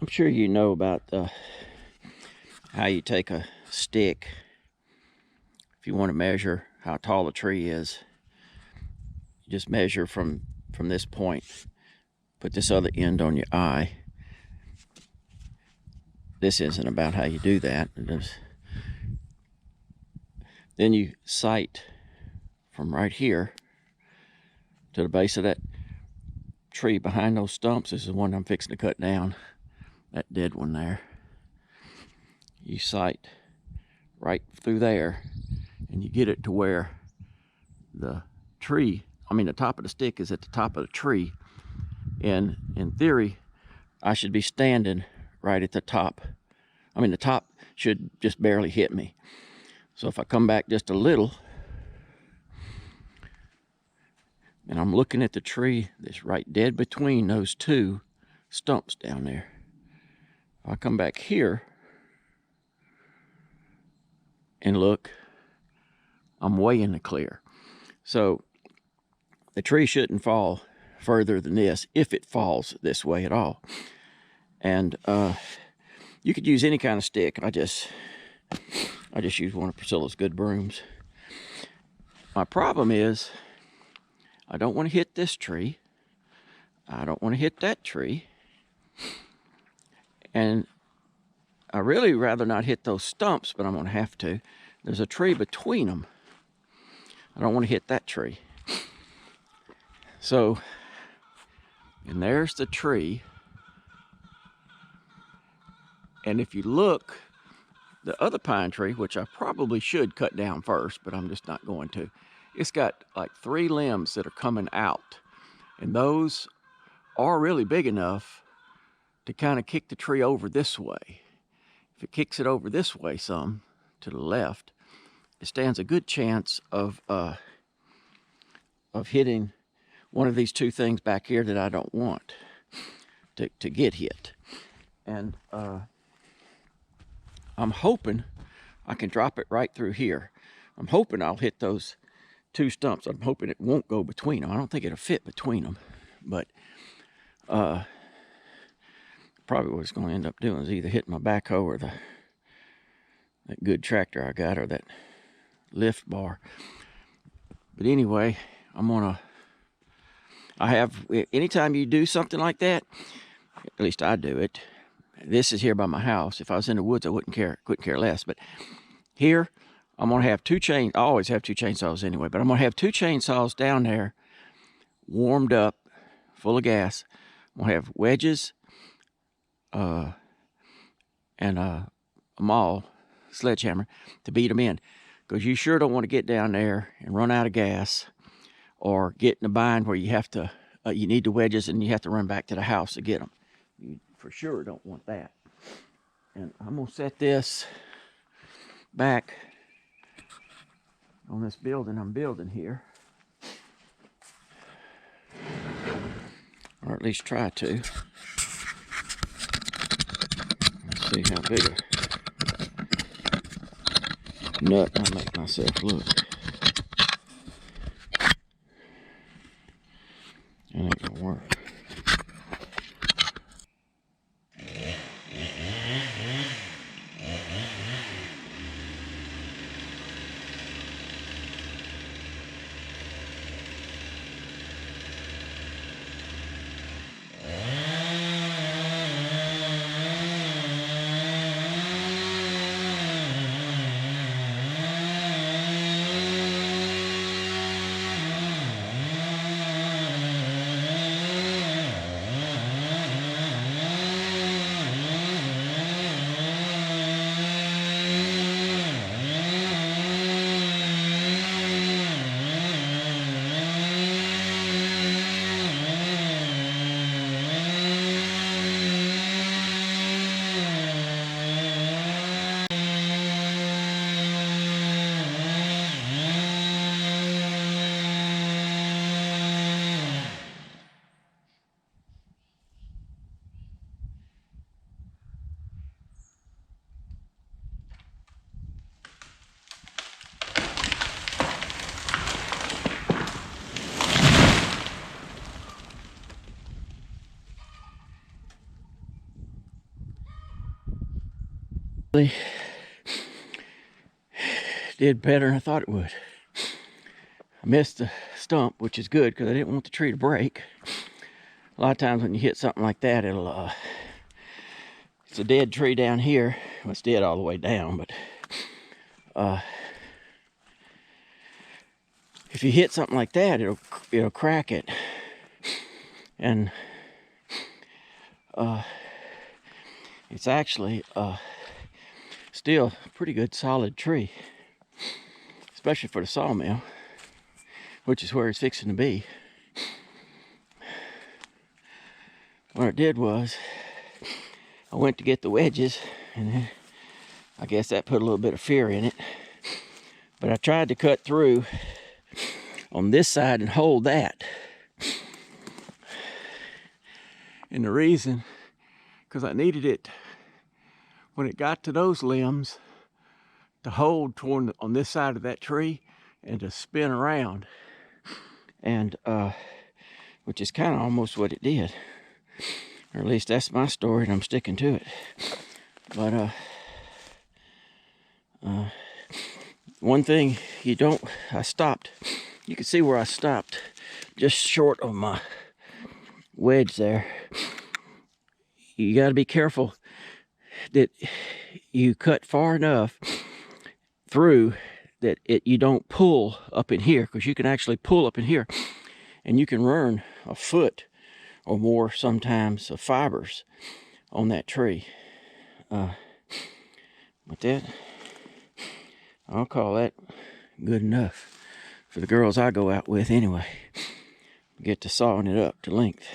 I'm sure you know about how you take a stick. If you want to measure how tall a tree is, you just measure from this point. Put this other end on your eye. This isn't about how you do that. Then you sight from right here to the base of that tree behind those stumps. This is the one I'm fixing to cut down, that dead one there. You sight right through there, and you get it to where the top of the stick is at the top of the tree. And in theory, I should be standing right at the top. The top should just barely hit me. So if I come back just a little, and I'm looking at the tree that's right dead between those two stumps down there. If I come back here and look, I'm way in the clear. So the tree shouldn't fall further than this, if it falls this way at all. And you could use any kind of stick. I just use one of Priscilla's good brooms. My problem is, I don't want to hit this tree. I don't want to hit that tree. And I really rather not hit those stumps, but I'm going to have to. There's a tree between them. I don't want to hit that tree. So, and there's the tree. And if you look, the other pine tree, which I probably should cut down first, but I'm just not going to, it's got like 3 limbs that are coming out. And those are really big enough to kind of kick the tree over this way. If it kicks it over this way some, to the left, it stands a good chance of hitting one of these two things back here that I don't want to get hit. And I'm hoping I can drop it right through here. I'm hoping I'll hit those 2 stumps. I'm hoping it won't go between them. I don't think it'll fit between them, but probably what it's going to end up doing is either hitting my backhoe or that good tractor I got, or that lift bar. But anyway, anytime you do something like that, at least I do it. This is here by my house. If I was in the woods, I couldn't care less. But here, I'm going to have 2 I always have 2 chainsaws anyway, but I'm going to have 2 chainsaws down there, warmed up, full of gas. I'm going to have wedges and a maul, sledgehammer, to beat them in. Because you sure don't want to get down there and run out of gas, or get in a bind where you have to, you need the wedges and you have to run back to the house to get them. You for sure don't want that. And I'm going to set this back on this building I'm building here. Or at least try to. Let's see how big a nut I make myself look. That ain't gonna work. did better than I thought it would. I missed the stump, which is good because I didn't want the tree to break. A lot of times when you hit something like that, it'll it's a dead tree down here. Well, it's dead all the way down, but if you hit something like that, it'll crack it. And it's actually still a pretty good solid tree, especially for the sawmill, which is where it's fixing to be. What I did was I went to get the wedges, and then I guess that put a little bit of fear in it. But I tried to cut through on this side and hold that. And the reason, because I needed it when it got to those limbs to hold toward on this side of that tree and to spin around. And which is kind of almost what it did. Or at least that's my story, and I'm sticking to it. But one thing I stopped. You can see where I stopped, just short of my wedge there. You got to be careful that you cut far enough through that you don't pull up in here, because you can actually pull up in here, and you can run a foot or more sometimes of fibers on that tree. But that, I'll call that good enough for the girls I go out with anyway. Get to sawing it up to length.